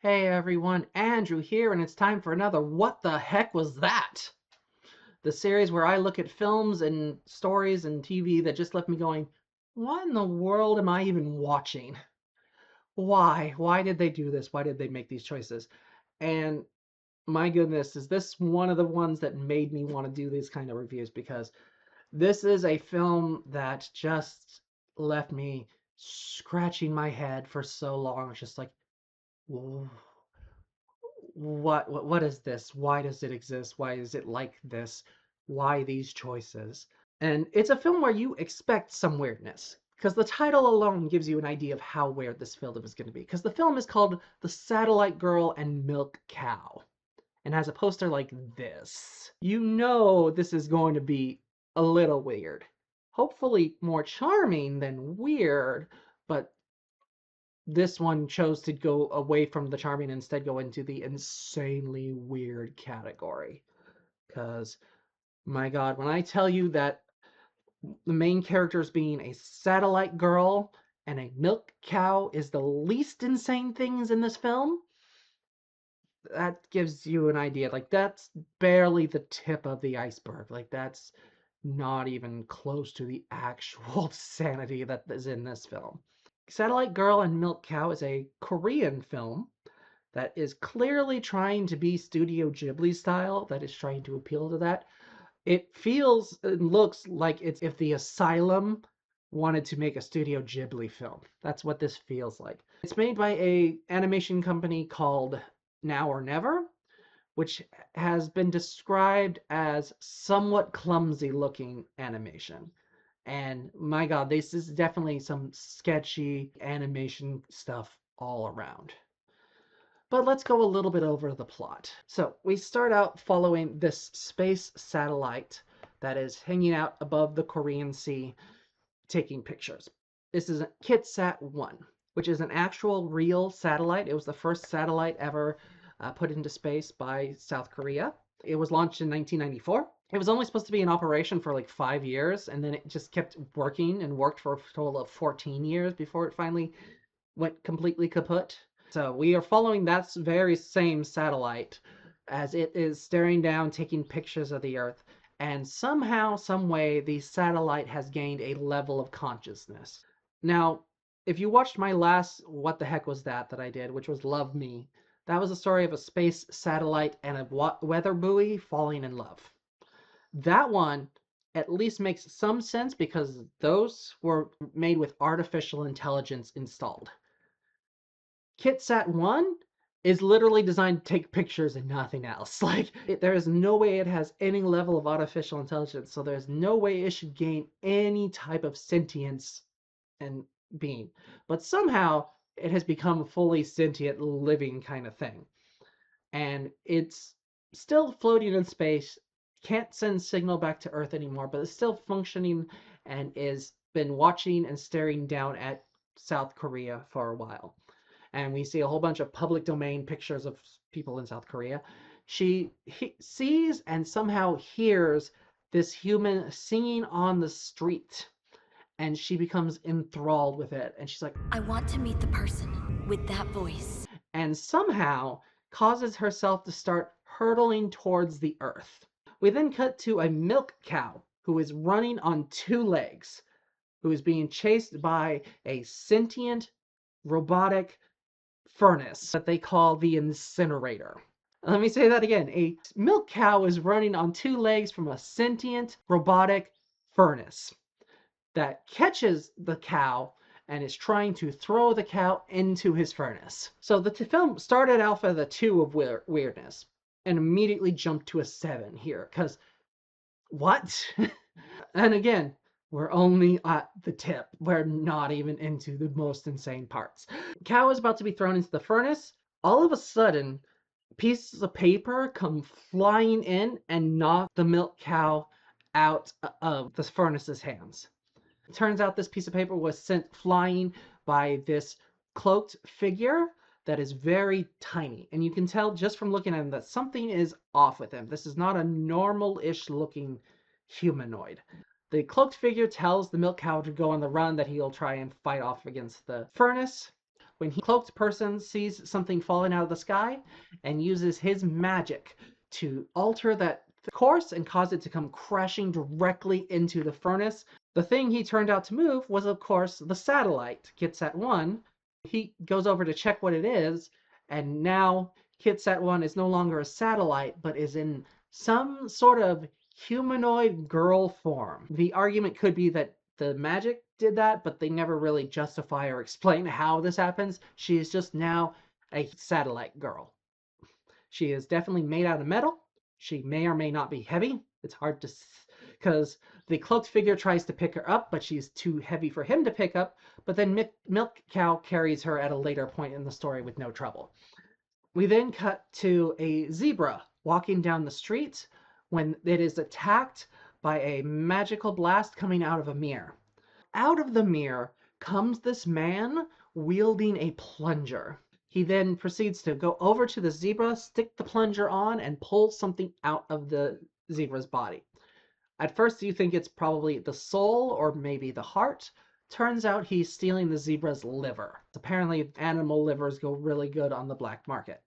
Hey everyone, Andrew here, and it's time for another What the Heck Was That? The series where I look at films and stories and TV that just left me going, what in the world am I even watching? Why? Why did they do this? Why did they make these choices? And my goodness, is this one of the ones that made me want to do these kind of reviews because this is a film that just left me scratching my head for so long. It's just like, what is this? Why does it exist? Why is it like this? Why these choices? And it's a film where you expect some weirdness because the title alone gives you an idea of how weird this film is going to be, because the film is called The Satellite Girl and Milk Cow and has a poster like this. You know this is going to be a little weird. Hopefully more charming than weird, but this one chose to go away from the charming and instead go into the insanely weird category. Because, my God, when I tell you that the main characters being a satellite girl and a milk cow is the least insane things in this film, that gives you an idea. Like, that's barely the tip of the iceberg. Like, that's not even close to the actual sanity that is in this film. Satellite Girl and Milk Cow is a Korean film that is clearly trying to be Studio Ghibli style, that is trying to appeal to that. It feels and looks like it's if the Asylum wanted to make a Studio Ghibli film. That's what this feels like. It's made by a animation company called Now or Never, which has been described as somewhat clumsy looking animation. And my God, this is definitely some sketchy animation stuff all around. But let's go a little bit over the plot. So we start out following this space satellite that is hanging out above the Korean Sea taking pictures. This is KitSat-1, which is an actual real satellite. It was the first satellite ever put into space by South Korea. It was launched in 1994. It was only supposed to be in operation for like 5 years, and then it just kept working and worked for a total of 14 years before it finally went completely kaput. So we are following that very same satellite as it is staring down, taking pictures of the Earth. And somehow, some way, the satellite has gained a level of consciousness. Now, if you watched my last What the Heck Was That I did, which was Love Me, that was a story of a space satellite and a weather buoy falling in love. That one at least makes some sense because those were made with artificial intelligence installed. KitSat-1 is literally designed to take pictures and nothing else. Like, there is no way it has any level of artificial intelligence, so there's no way it should gain any type of sentience and being. But somehow it has become a fully sentient, living kind of thing. And it's still floating in space, can't send signal back to Earth anymore, but it's still functioning and is been watching and staring down at South Korea for a while. And we see a whole bunch of public domain pictures of people in South Korea. She sees and somehow hears this human singing on the street, and she becomes enthralled with it. And she's like, I want to meet the person with that voice. And somehow causes herself to start hurtling towards the earth. We then cut to a milk cow who is running on 2 legs, who is being chased by a sentient robotic furnace that they call the incinerator. Let me say that again. A milk cow is running on 2 legs from a sentient robotic furnace that catches the cow and is trying to throw the cow into his furnace. So the film started out at a 2 of weirdness and immediately jumped to a 7 here, because what? And again, we're only at the tip. We're not even into the most insane parts. Cow is about to be thrown into the furnace. All of a sudden, pieces of paper come flying in and knock the milk cow out of the furnace's hands. It turns out this piece of paper was sent flying by this cloaked figure that is very tiny. And you can tell just from looking at him that something is off with him. This is not a normal-ish looking humanoid. The cloaked figure tells the milk cow to go on the run, that he'll try and fight off against the furnace. when he cloaked person sees something falling out of the sky and uses his magic to alter that course and cause it to come crashing directly into the furnace. The thing he turned out to move was, of course, the satellite, Kitsat 1. He goes over to check what it is, and now Kitsat 1 is no longer a satellite, but is in some sort of humanoid girl form. The argument could be that the magic did that, but they never really justify or explain how this happens. She is just now a satellite girl. She is definitely made out of metal. She may or may not be heavy. It's hard to, because the cloaked figure tries to pick her up, but she's too heavy for him to pick up. But then Milk Cow carries her at a later point in the story with no trouble. We then cut to a zebra walking down the street when it is attacked by a magical blast coming out of a mirror. Out of the mirror comes this man wielding a plunger. He then proceeds to go over to the zebra, stick the plunger on, and pull something out of the zebra's body. At first you think it's probably the soul or maybe the heart. Turns out he's stealing the zebra's liver. Apparently animal livers go really good on the black market.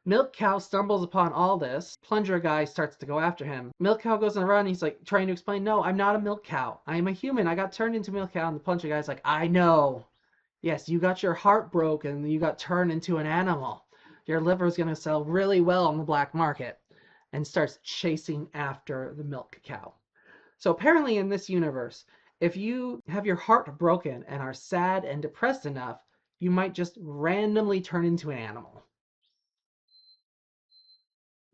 Milk Cow stumbles upon all this. Plunger guy starts to go after him. Milk Cow goes on a run. He's like trying to explain, no, I'm not a milk cow. I am a human. I got turned into Milk Cow. And the Plunger guy's like, I know. Yes, you got your heart broken. You got turned into an animal. Your liver is going to sell really well on the black market. And starts chasing after the Milk Cow. So apparently in this universe, if you have your heart broken and are sad and depressed enough, you might just randomly turn into an animal.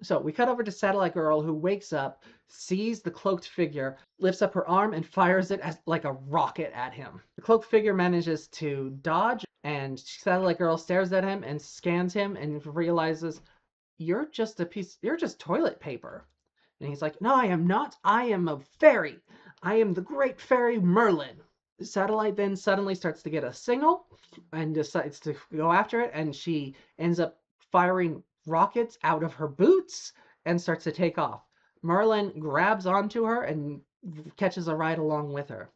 So we cut over to Satellite Girl, who wakes up, sees the cloaked figure, lifts up her arm, and fires it as like a rocket at him. The cloaked figure manages to dodge, and Satellite Girl stares at him and scans him and realizes, you're just toilet paper. And he's like, no, I am not. I am a fairy. I am the great fairy Merlin. Satellite then suddenly starts to get a signal and decides to go after it, and she ends up firing rockets out of her boots and starts to take off. Merlin grabs onto her and catches a ride along with her.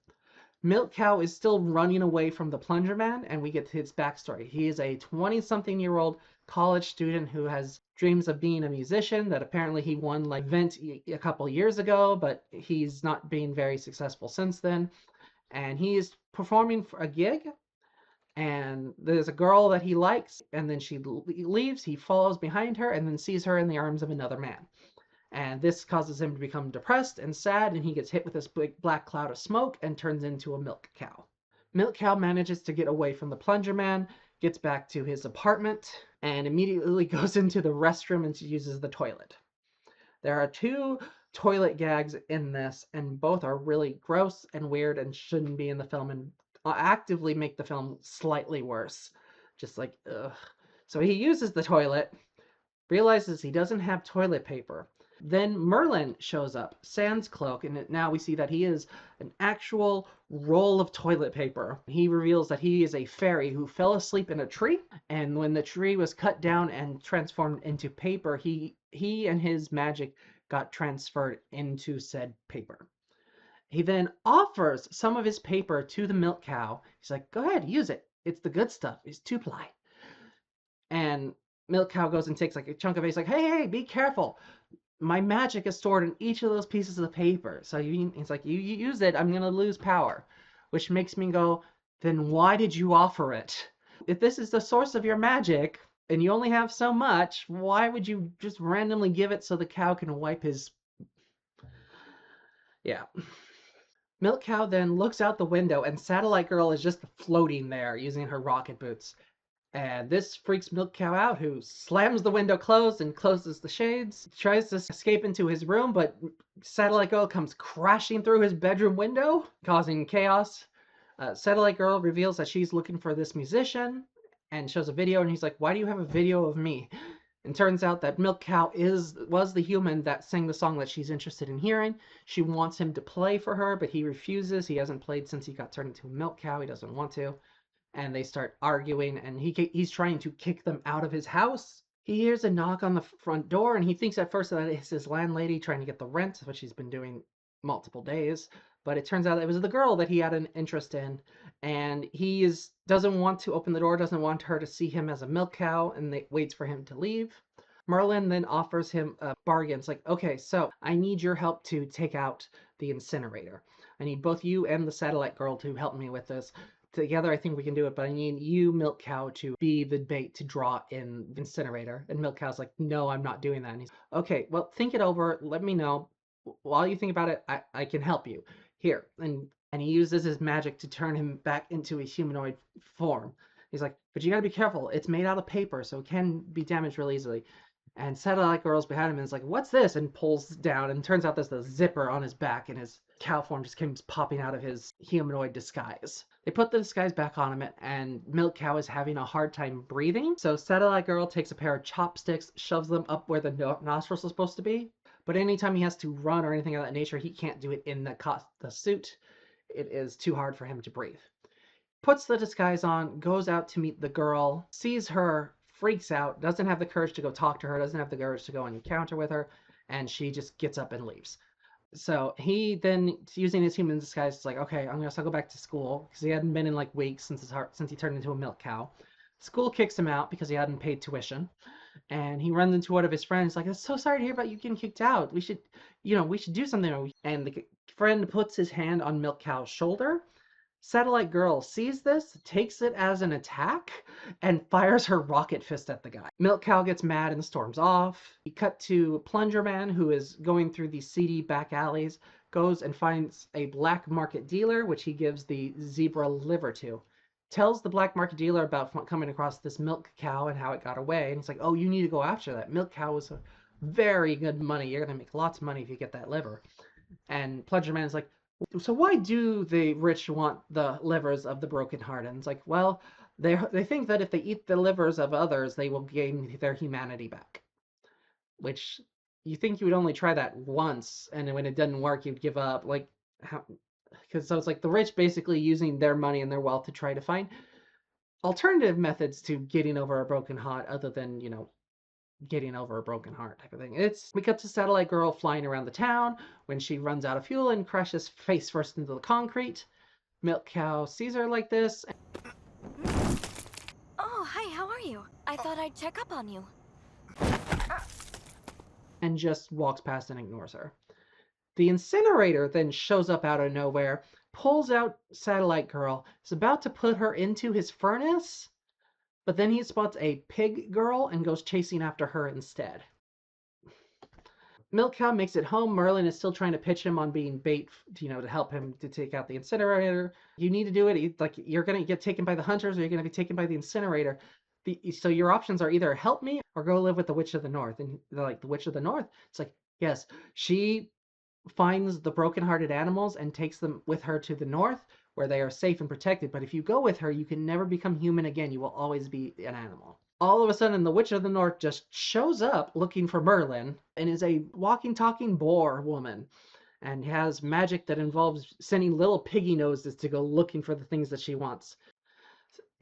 Milk Cow is still running away from the Plunger Man, and we get his backstory. He is a 20-something-year-old college student who has dreams of being a musician that apparently he won like event a couple years ago, but he's not been very successful since then. And he's performing for a gig, and there's a girl that he likes, and then she leaves. He follows behind her and then sees her in the arms of another man. And this causes him to become depressed and sad, and he gets hit with this big black cloud of smoke and turns into a Milk Cow. Milk Cow manages to get away from the Plunger Man, gets back to his apartment, and immediately goes into the restroom and uses the toilet. There are 2 toilet gags in this, and both are really gross and weird and shouldn't be in the film and actively make the film slightly worse. Just like, ugh. So he uses the toilet, realizes he doesn't have toilet paper. Then Merlin shows up, sans cloak, and now we see that he is an actual roll of toilet paper. He reveals that he is a fairy who fell asleep in a tree, and when the tree was cut down and transformed into paper, he and his magic got transferred into said paper. He then offers some of his paper to the Milk Cow. He's like, go ahead, use it. It's the good stuff. It's 2-ply. And Milk Cow goes and takes like a chunk of it. He's like, hey, be careful. My magic is stored in each of those pieces of paper. So he's like, you use it, I'm going to lose power. Which makes me go, then why did you offer it? If this is the source of your magic, and you only have so much, why would you just randomly give it so the cow can wipe his... Yeah. Milk Cow then looks out the window, and Satellite Girl is just floating there using her rocket boots. And this freaks Milk Cow out, who slams the window closed and closes the shades. He tries to escape into his room, but Satellite Girl comes crashing through his bedroom window, causing chaos. Satellite Girl reveals that she's looking for this musician and shows a video, and he's like, why do you have a video of me? And turns out that Milk Cow was the human that sang the song that she's interested in hearing. She wants him to play for her, but he refuses. He hasn't played since he got turned into a Milk Cow. He doesn't want to. And they start arguing, and he's trying to kick them out of his house. He hears a knock on the front door, and he thinks at first that it's his landlady trying to get the rent, which she's been doing multiple days. but it turns out it was the girl that he had an interest in, and doesn't want to open the door, doesn't want her to see him as a milk cow, and waits for him to leave. Merlin then offers him a bargain. It's like, okay, so I need your help to take out the incinerator. I need both you and the satellite girl to help me with this. Together, I think we can do it, but I need you, Milk Cow, to be the bait to draw in the incinerator. And Milk Cow's like, no, I'm not doing that. And he's, okay, well, think it over. Let me know. While you think about it, I can help you. Here. And he uses his magic to turn him back into a humanoid form. He's like, but you gotta be careful. It's made out of paper, so it can be damaged really easily. And Satellite Girl's behind him and is like, what's this? And pulls down, and turns out there's the zipper on his back, and his cow form just comes popping out of his humanoid disguise. They put the disguise back on him, and Milk Cow is having a hard time breathing. So Satellite Girl takes a pair of chopsticks, shoves them up where the nostrils are supposed to be. But anytime he has to run or anything of that nature, he can't do it in the suit. It is too hard for him to breathe. Puts the disguise on, goes out to meet the girl, sees her, freaks out, doesn't have the courage to go talk to her, doesn't have the courage to go and encounter with her, and she just gets up and leaves. So he then, using his human disguise, is like, okay, I'm gonna go back to school, because he hadn't been in like weeks since he turned into a milk cow. School kicks him out because he hadn't paid tuition, and he runs into one of his friends, like, I'm so sorry to hear about you getting kicked out. We should do something. And the friend puts his hand on Milk Cow's shoulder. Satellite Girl sees this, takes it as an attack, and fires her rocket fist at the guy. Milk Cow gets mad and storms off. We cut to Plunger Man, who is going through these seedy back alleys, goes and finds a black market dealer, which he gives the zebra liver to. Tells the black market dealer about coming across this milk cow and how it got away. And he's like, oh, you need to go after that. Milk cow was very good money. You're going to make lots of money if you get that liver. And Plunger Man's like, so why do the rich want the livers of the brokenhearted? And it's like, well, they think that if they eat the livers of others, they will gain their humanity back. Which you think you would only try that once, and when it doesn't work, you'd give up. Like, how? Because so it's like the rich basically using their money and their wealth to try to find alternative methods to getting over a broken heart, other than getting over a broken heart type of thing. We cut to Satellite Girl flying around the town when she runs out of fuel and crashes face first into the concrete. Milk Cow sees her like this. Oh, hi, how are you? I thought I'd check up on you. And just walks past and ignores her. The incinerator then shows up out of nowhere, pulls out Satellite Girl, is about to put her into his furnace, but then he spots a pig girl and goes chasing after her instead. Milk Cow makes it home. Merlin is still trying to pitch him on being bait, to help him to take out the incinerator. You need to do it. Like, you're going to get taken by the hunters, or you're going to be taken by the incinerator. So your options are either help me or go live with the Witch of the North. And they're like, the Witch of the North? It's like, yes, she finds the brokenhearted animals and takes them with her to the north, where they are safe and protected. But if you go with her, you can never become human again. You will always be an animal. All of a sudden, the Witch of the North just shows up looking for Merlin and is a walking, talking boar woman, and has magic that involves sending little piggy noses to go looking for the things that she wants.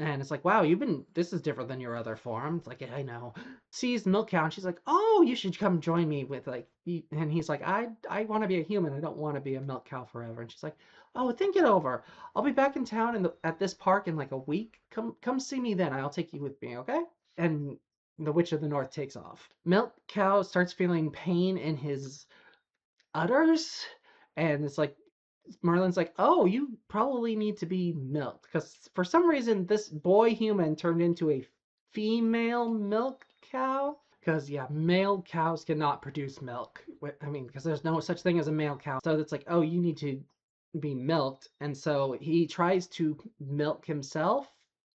And it's like, wow, this is different than your other form. It's like, yeah, I know. Sees Milk Cow, and she's like, oh, you should come join me with, like, and he's like, I want to be a human. I don't want to be a milk cow forever. And she's like, oh, think it over. I'll be back in town at this park in like a week. Come see me then. I'll take you with me, okay? And the Witch of the North takes off. Milk Cow starts feeling pain in his udders, and it's like, Merlin's like, oh, you probably need to be milked, because for some reason this boy human turned into a female milk cow. Because, yeah, male cows cannot produce milk. I mean, because there's no such thing as a male cow. So it's like, oh, you need to be milked. And so he tries to milk himself,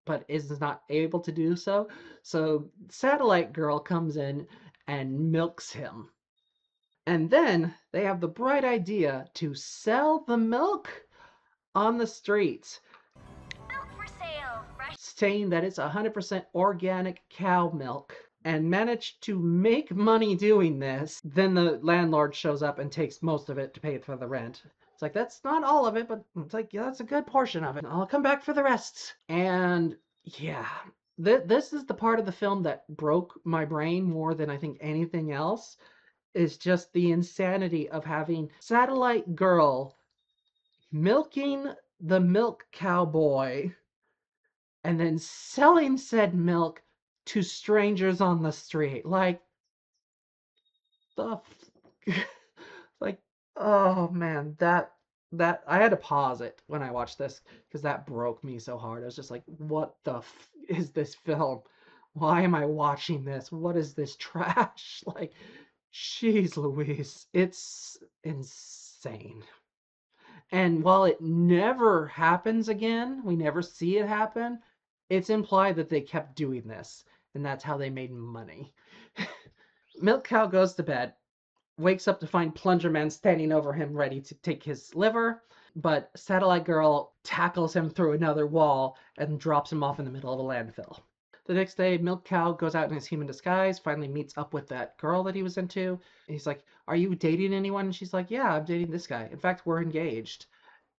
but is not able to do so. So Satellite Girl comes in and milks him. And then they have the bright idea to sell the milk on the streets. Milk for sale, fresh. Saying that it's 100% organic cow milk, and manage to make money doing this. Then the landlord shows up and takes most of it to pay for the rent. It's like, that's not all of it, but it's like, yeah, that's a good portion of it. I'll come back for the rest. And yeah, this is the part of the film that broke my brain more than I think anything else. Is just the insanity of having Satellite Girl milking the milk cowboy and then selling said milk to strangers on the street. Like, the like, oh man, that I had to pause it when I watched this because that broke me so hard. I was just like, what the is this film? Why am I watching this? What is this trash? Like, jeez Louise, it's insane. And while it never happens again, we never see it happen, it's implied that they kept doing this, and that's how they made money. Milk Cow goes to bed, wakes up to find Plunger Man standing over him ready to take his liver, but Satellite Girl tackles him through another wall and drops him off in the middle of a landfill. The next day, Milk Cow goes out in his human disguise, finally meets up with that girl that he was into. And he's like, "Are you dating anyone?" And she's like, "Yeah, I'm dating this guy. In fact, we're engaged."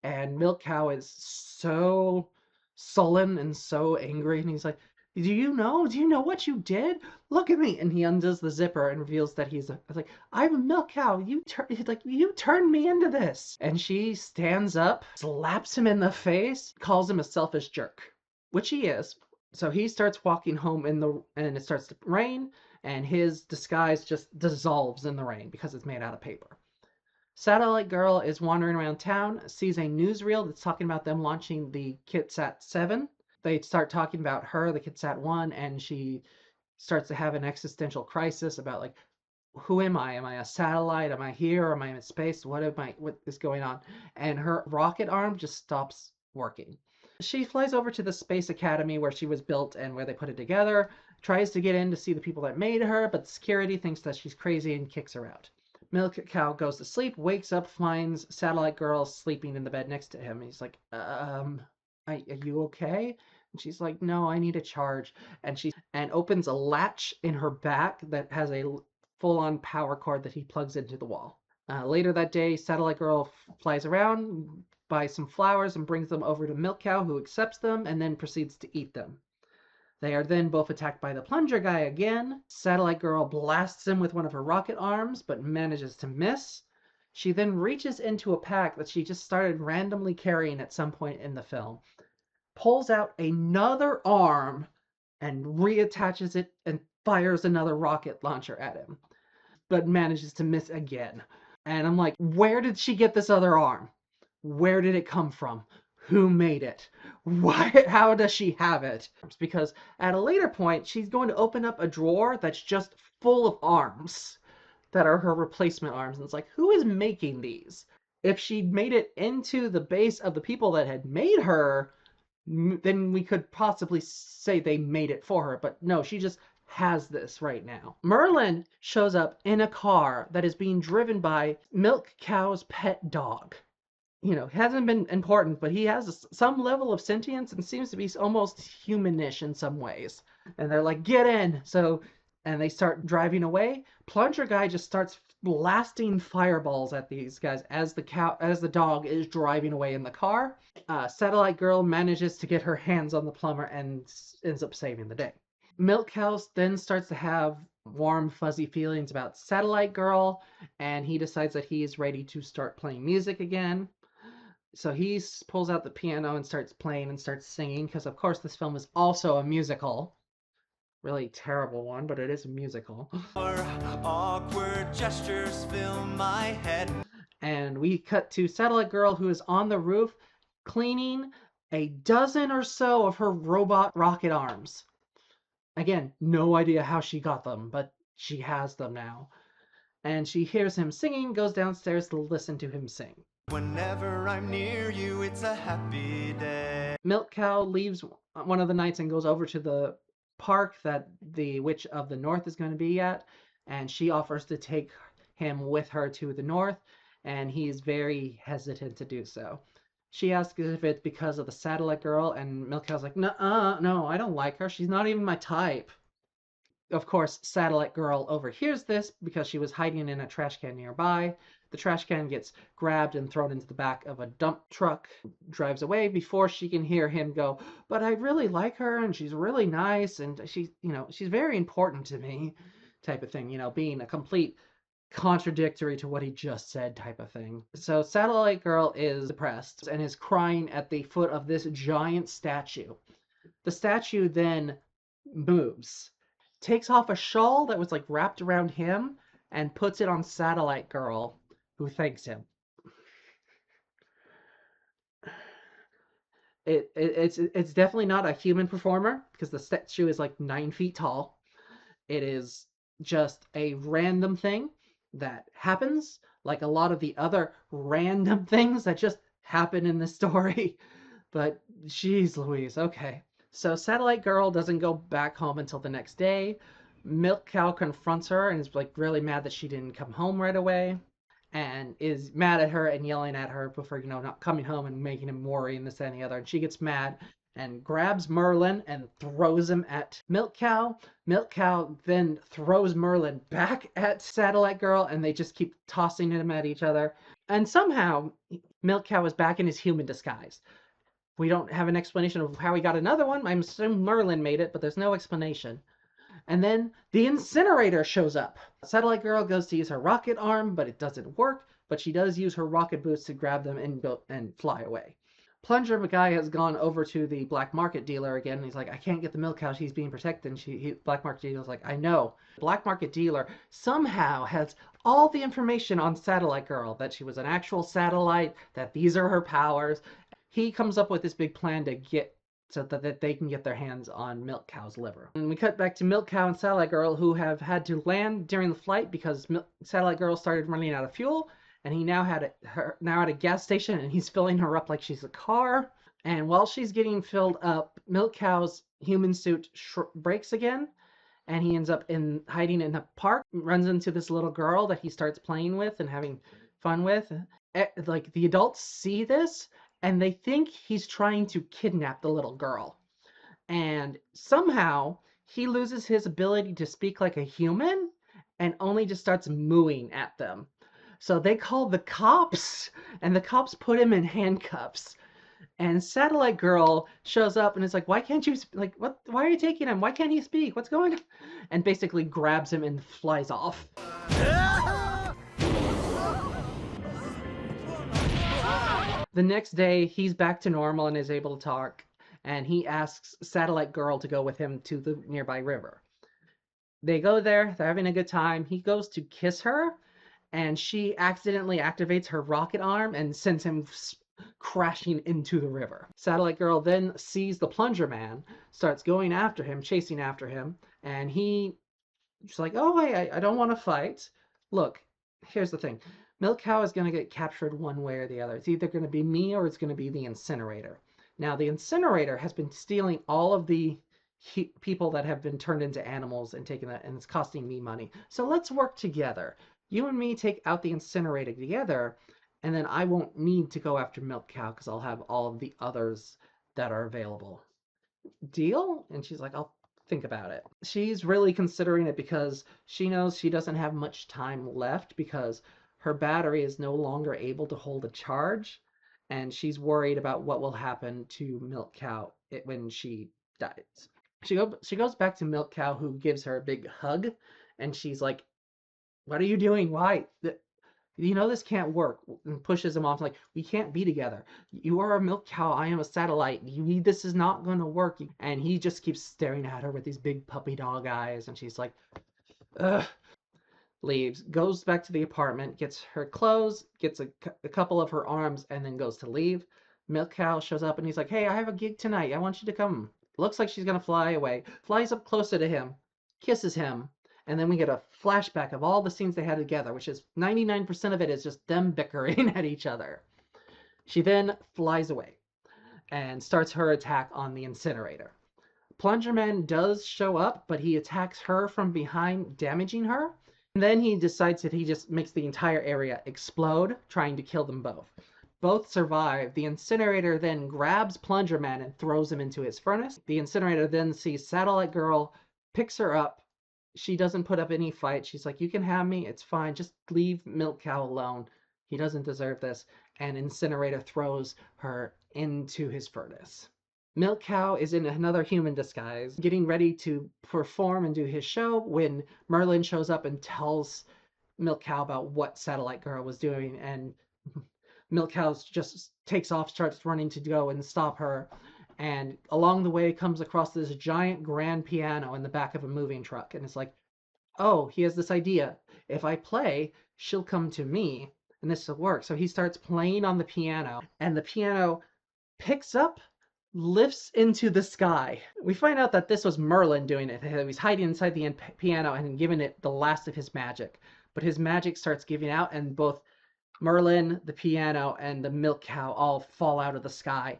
And Milk Cow is so sullen and so angry, and he's like, "Do you know? Do you know what you did? Look at me!" And he undoes the zipper and reveals that he's like, "I'm a milk cow. You turned me into this." And she stands up, slaps him in the face, calls him a selfish jerk, which he is. So he starts walking home and it starts to rain, and his disguise just dissolves in the rain because it's made out of paper. Satellite Girl is wandering around town, sees a newsreel that's talking about them launching the KitSat 7. They start talking about her, the KitSat 1, and she starts to have an existential crisis about, like, who am I? Am I a satellite? Am I here? Am I in space? What is going on? And her rocket arm just stops working. She flies over to the Space Academy where she was built and where they put it together, tries to get in to see the people that made her, but security thinks that she's crazy and kicks her out. Milk Cow goes to sleep, wakes up, finds Satellite Girl sleeping in the bed next to him. He's like, are you okay? And she's like, no, I need a charge. And opens a latch in her back that has a full-on power cord that he plugs into the wall. Later that day, Satellite Girl flies around, buys some flowers, and brings them over to Milk Cow, who accepts them and then proceeds to eat them. They are then both attacked by the plunger guy again. Satellite Girl blasts him with one of her rocket arms, but manages to miss. She then reaches into a pack that she just started randomly carrying at some point in the film, pulls out another arm, and reattaches it and fires another rocket launcher at him, but manages to miss again. And I'm like, where did she get this other arm? Where did it come from? Who made it? Why? How does she have it? Because at a later point, she's going to open up a drawer that's just full of arms that are her replacement arms. And it's like, who is making these? If she made it into the base of the people that had made her, then we could possibly say they made it for her. But no, she just has this right now. Merlin shows up in a car that is being driven by Milk Cow's pet dog. You know, hasn't been important, but he has some level of sentience and seems to be almost humanish in some ways. And they're like, get in. And they start driving away. Plunger guy just starts blasting fireballs at these guys as the dog is driving away in the car. Satellite Girl manages to get her hands on the plumber and ends up saving the day. Milk Cow then starts to have warm, fuzzy feelings about Satellite Girl, and he decides that he is ready to start playing music again. So he pulls out the piano and starts playing and starts singing, because of course this film is also a musical. Really terrible one, but it is a musical. Awkward gestures fill my head. And we cut to Satellite Girl, who is on the roof cleaning a dozen or so of her robot rocket arms. Again, no idea how she got them, but she has them now. And she hears him singing, goes downstairs to listen to him sing. Whenever I'm near you, it's a happy day. Milk Cow leaves one of the nights and goes over to the park that the Witch of the North is going to be at, and she offers to take him with her to the north, and he's very hesitant to do so. She asks if it's because of the Satellite Girl, and Milk Cow's like, no, I don't like her. She's not even my type. Of course, Satellite Girl overhears this because she was hiding in a trash can nearby. The trash can gets grabbed and thrown into the back of a dump truck, drives away before she can hear him go, but I really like her and she's really nice and she's very important to me, type of thing, being a complete contradictory to what he just said type of thing. So Satellite Girl is depressed and is crying at the foot of this giant statue. The statue then moves, takes off a shawl that was like wrapped around him, and puts it on Satellite Girl, who thanks him. It's definitely not a human performer because the statue is like 9 feet tall. It is just a random thing that happens, like a lot of the other random things that just happen in the story. But geez Louise, okay. So Satellite Girl doesn't go back home until the next day. Milk Cow confronts her and is like really mad that she didn't come home right away, and is mad at her and yelling at her for not coming home and making him worry and this and the other. And she gets mad and grabs Merlin and throws him at Milk Cow. Milk Cow then throws Merlin back at Satellite Girl, and they just keep tossing him at each other. And somehow Milk Cow is back in his human disguise. We don't have an explanation of how he got another one. I'm assuming Merlin made it, but there's no explanation. And then the incinerator shows up. Satellite Girl goes to use her rocket arm, but it doesn't work. But she does use her rocket boots to grab them and fly away. Plunger guy has gone over to the black market dealer again. And he's like, I can't get the milk cow. She's being protected. And black market dealer's like, I know. Black market dealer somehow has all the information on Satellite Girl, that she was an actual satellite, that these are her powers. He comes up with this big plan to get so that they can get their hands on Milk Cow's liver. And we cut back to Milk Cow and Satellite Girl, who have had to land during the flight because Satellite Girl started running out of fuel, and he now at a gas station, and he's filling her up like she's a car. And while she's getting filled up, Milk Cow's human suit breaks again, and he ends up hiding in a park, runs into this little girl that he starts playing with and having fun with. Like, the adults see this, and they think he's trying to kidnap the little girl. And somehow he loses his ability to speak like a human and only just starts mooing at them. So they call the cops, and the cops put him in handcuffs. And Satellite Girl shows up and is like, why can't you, like, what, why are you taking him? Why can't he speak? What's going on? And basically grabs him and flies off. The next day, he's back to normal and is able to talk, and he asks Satellite Girl to go with him to the nearby river. They go there, they're having a good time. He goes to kiss her, and she accidentally activates her rocket arm and sends him crashing into the river. Satellite Girl then sees the Plunger Man, starts going after him, chasing after him, and he's like, oh, I don't want to fight. Look, here's the thing. Milk Cow is going to get captured one way or the other. It's either going to be me or it's going to be the incinerator. Now, the incinerator has been stealing all of the people that have been turned into animals and taking that, and it's costing me money. So let's work together. You and me take out the incinerator together, and then I won't need to go after Milk Cow because I'll have all of the others that are available. Deal? And she's like, I'll think about it. She's really considering it because she knows she doesn't have much time left because her battery is no longer able to hold a charge, and she's worried about what will happen to Milk Cow when she dies. She goes back to Milk Cow, who gives her a big hug, and she's like, what are you doing? Why? You know this can't work. And pushes him off like, we can't be together. You are a Milk Cow. I am a satellite. This is not going to work. And he just keeps staring at her with these big puppy dog eyes, and she's like, ugh. Leaves, goes back to the apartment, gets her clothes, gets a couple of her arms, and then goes to leave. Milk Cow shows up and he's like, hey, I have a gig tonight. I want you to come. Looks like she's going to fly away. Flies up closer to him, kisses him, and then we get a flashback of all the scenes they had together, which is 99% of it is just them bickering at each other. She then flies away and starts her attack on the incinerator. Plunger Man does show up, but he attacks her from behind, damaging her. And then he decides that he just makes the entire area explode, trying to kill them both. Both survive. The incinerator then grabs Plunger Man and throws him into his furnace. The incinerator then sees Satellite Girl, picks her up. She doesn't put up any fight. She's like, you can have me. It's fine. Just leave Milk Cow alone. He doesn't deserve this. And Incinerator throws her into his furnace. Milk Cow is in another human disguise, getting ready to perform and do his show when Merlin shows up and tells Milk Cow about what Satellite Girl was doing, and Milk Cow just takes off, starts running to go and stop her, and along the way comes across this giant grand piano in the back of a moving truck, and it's like, oh, he has this idea. If I play, she'll come to me, and this will work. So he starts playing on the piano, and the piano picks up, lifts into the sky. We find out that this was Merlin doing it. He was hiding inside the piano and giving it the last of his magic. But his magic starts giving out, and both Merlin, the piano, and the milk cow all fall out of the sky.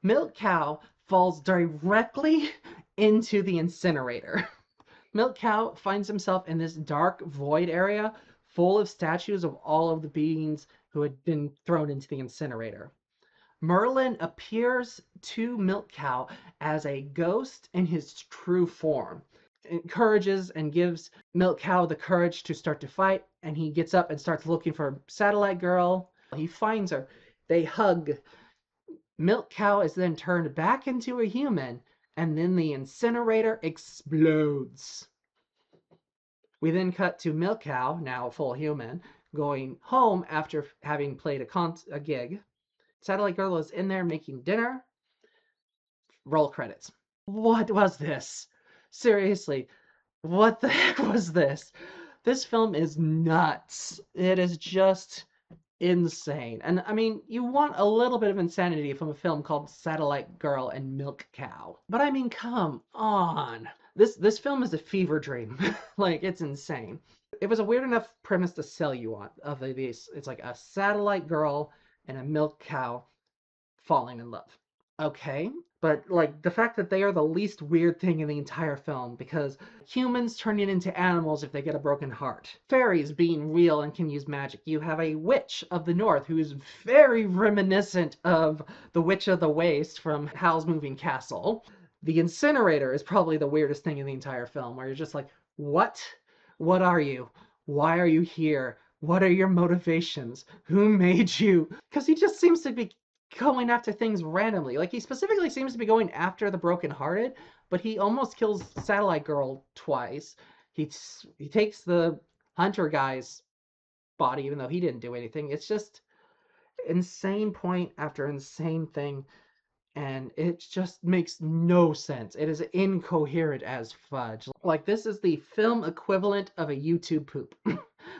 Milk Cow falls directly into the incinerator. Milk Cow finds himself in this dark void area full of statues of all of the beings who had been thrown into the incinerator. Merlin appears to Milk Cow as a ghost in his true form. Encourages and gives Milk Cow the courage to start to fight, and he gets up and starts looking for Satellite Girl. He finds her. They hug. Milk Cow is then turned back into a human, and then the incinerator explodes. We then cut to Milk Cow, now a full human, going home after having played a gig. Satellite Girl is in there making dinner. Roll credits. What was this? Seriously, what the heck was this? This film is nuts. It is just insane. And I mean, you want a little bit of insanity from a film called Satellite Girl and Milk Cow. But I mean, come on. This film is a fever dream. Like, it's insane. It was a weird enough premise to sell you on of these. It's like a satellite girl and a milk cow falling in love. Okay, but like the fact that they are the least weird thing in the entire film, because humans turning into animals if they get a broken heart, fairies being real and can use magic, you have a witch of the north who is very reminiscent of the Witch of the Waste from Howl's Moving Castle. The incinerator is probably the weirdest thing in the entire film, where you're just like, what? What are you? Why are you here? What are your motivations? Who made you? Because he just seems to be going after things randomly. Like, he specifically seems to be going after the brokenhearted, but he almost kills Satellite Girl twice. He takes the hunter guy's body, even though he didn't do anything. It's just insane point after insane thing, and it just makes no sense. It is incoherent as fudge. Like, this is the film equivalent of a YouTube poop.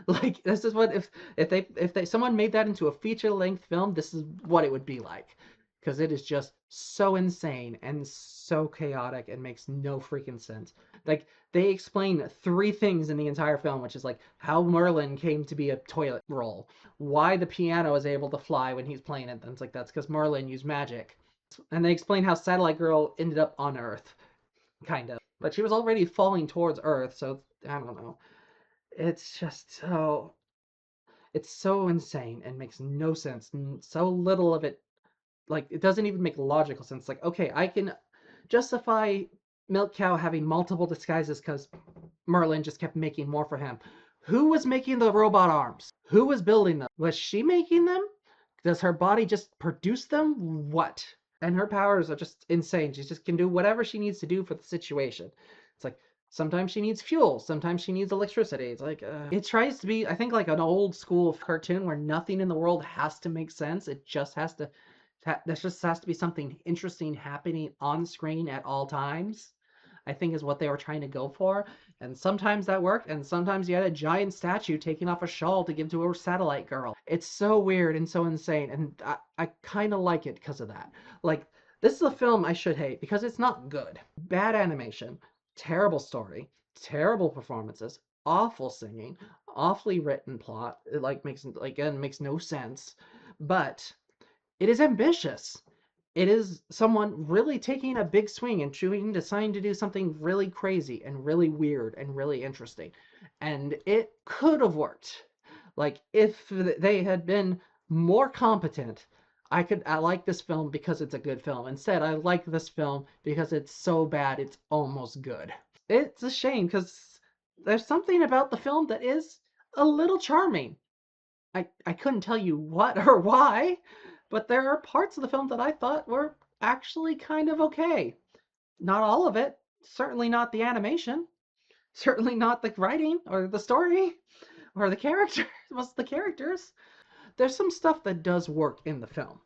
Like, this is what if someone made that into a feature-length film, this is what it would be like. Because it is just so insane and so chaotic and makes no freaking sense. Like, they explain 3 things in the entire film, which is like how Merlin came to be a toilet roll, why the piano is able to fly when he's playing it, and it's like that's because Merlin used magic. And they explain how Satellite Girl ended up on Earth, kind of. But she was already falling towards Earth, so I don't know. It's just so... It's so insane and makes no sense. So little of it, like, it doesn't even make logical sense. Like, okay, I can justify Milk Cow having multiple disguises because Merlin just kept making more for him. Who was making the robot arms? Who was building them? Was she making them? Does her body just produce them? What? And her powers are just insane. She just can do whatever she needs to do for the situation. It's like, sometimes she needs fuel. Sometimes she needs electricity. It's like, it tries to be, I think, like an old school cartoon where nothing in the world has to make sense. It just has to, there just has to be something interesting happening on screen at all times, I think is what they were trying to go for. And sometimes that worked, and sometimes you had a giant statue taking off a shawl to give to a satellite girl. It's so weird and so insane, and I kind of like it because of that. Like, this is a film I should hate because it's not good. Bad animation, terrible story, terrible performances, awful singing, awfully written plot. It makes no sense, but it is ambitious. It is someone really taking a big swing and deciding to do something really crazy and really weird and really interesting. And it could have worked. Like, if they had been more competent, I like this film because it's a good film. Instead, I like this film because it's so bad it's almost good. It's a shame because there's something about the film that is a little charming. I couldn't tell you what or why, but there are parts of the film that I thought were actually kind of okay. Not all of it. Certainly not the animation. Certainly not the writing or the story. or the characters. Was the characters? There's some stuff that does work in the film.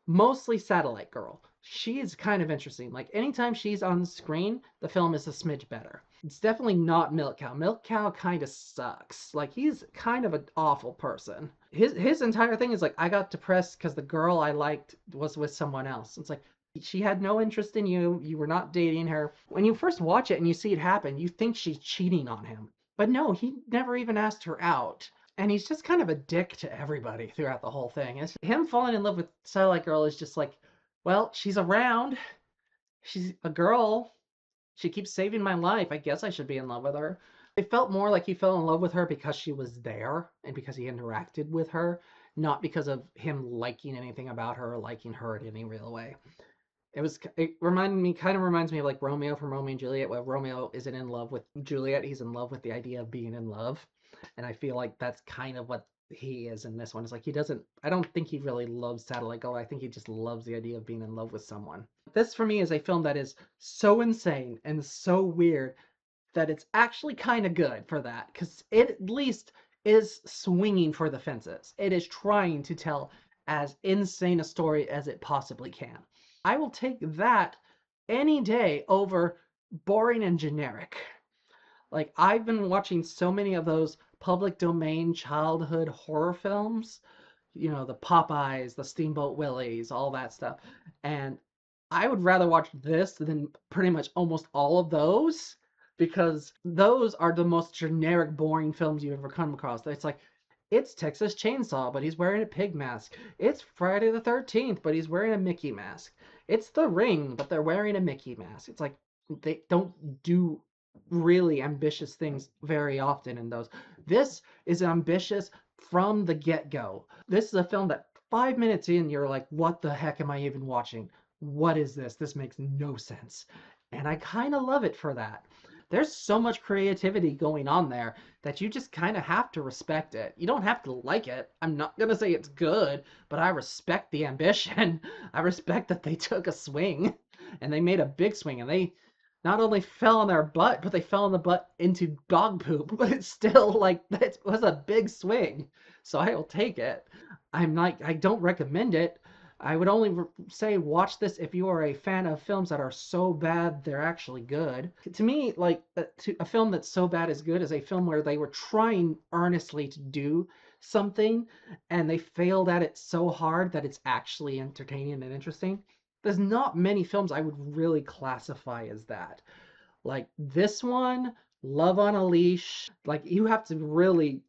Mostly Satellite Girl. She is kind of interesting. Like anytime she's on screen, the film is a smidge better. It's definitely not Milk Cow. Milk Cow kind of sucks. Like he's kind of an awful person. His entire thing is like I got depressed because the girl I liked was with someone else. It's like she had no interest in you. You were not dating her. When you first watch it and you see it happen, you think she's cheating on him. But no, he never even asked her out. And he's just kind of a dick to everybody throughout the whole thing. It's, him falling in love with Satellite Girl is just like, well, she's around. She's a girl. She keeps saving my life. I guess I should be in love with her. It felt more like he fell in love with her because she was there and because he interacted with her, not because of him liking anything about her or liking her in any real way. Kind of reminds me of like Romeo from Romeo and Juliet, where Romeo isn't in love with Juliet, he's in love with the idea of being in love. And I feel like that's kind of what he is in this one. It's like he doesn't, I don't think he really loves Satellite Girl. I think he just loves the idea of being in love with someone. This for me is a film that is so insane and so weird that it's actually kind of good for that, because it at least is swinging for the fences. It is trying to tell as insane a story as it possibly can. I will take that any day over boring and generic. Like, I've been watching so many of those public domain childhood horror films, you know, the Popeyes, the Steamboat Willies, all that stuff. And I would rather watch this than pretty much almost all of those, because those are the most generic, boring films you've ever come across. It's like, it's Texas Chainsaw, but he's wearing a pig mask. It's Friday the 13th, but he's wearing a Mickey mask. It's The Ring, but they're wearing a Mickey mask. It's like, they don't do really ambitious things very often in those. This is ambitious from the get-go. This is a film that 5 minutes in, you're like, what the heck am I even watching? What is this? This makes no sense. And I kind of love it for that. There's so much creativity going on there that you just kind of have to respect it. You don't have to like it. I'm not going to say it's good, but I respect the ambition. I respect that they took a swing and they made a big swing, and they not only fell on their butt, but they fell on the butt into dog poop. But it's still like, that was a big swing. So I will take it. I don't recommend it. I would only say watch this if you are a fan of films that are so bad they're actually good. To me, like a film that's so bad is good is a film where they were trying earnestly to do something and they failed at it so hard that it's actually entertaining and interesting. There's not many films I would really classify as that. Like this one, Love on a Leash, like you have to really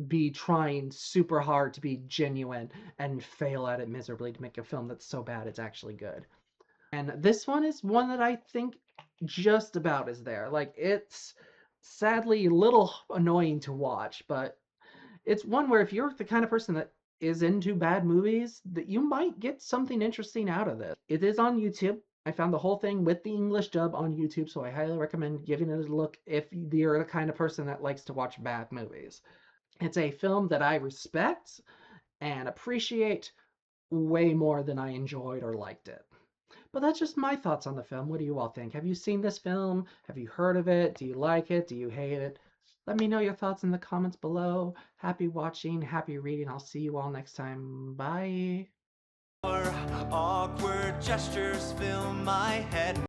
be trying super hard to be genuine and fail at it miserably to make a film that's so bad it's actually good. And this one is one that I think just about is there. Like it's sadly a little annoying to watch, but it's one where if you're the kind of person that is into bad movies, that you might get something interesting out of this. It is on YouTube. I found the whole thing with the English dub on YouTube, so I highly recommend giving it a look if you're the kind of person that likes to watch bad movies. It's a film that I respect and appreciate way more than I enjoyed or liked it. But that's just my thoughts on the film. What do you all think? Have you seen this film? Have you heard of it? Do you like it? Do you hate it? Let me know your thoughts in the comments below. Happy watching, happy reading. I'll see you all next time. Bye. Awkward gestures fill my head.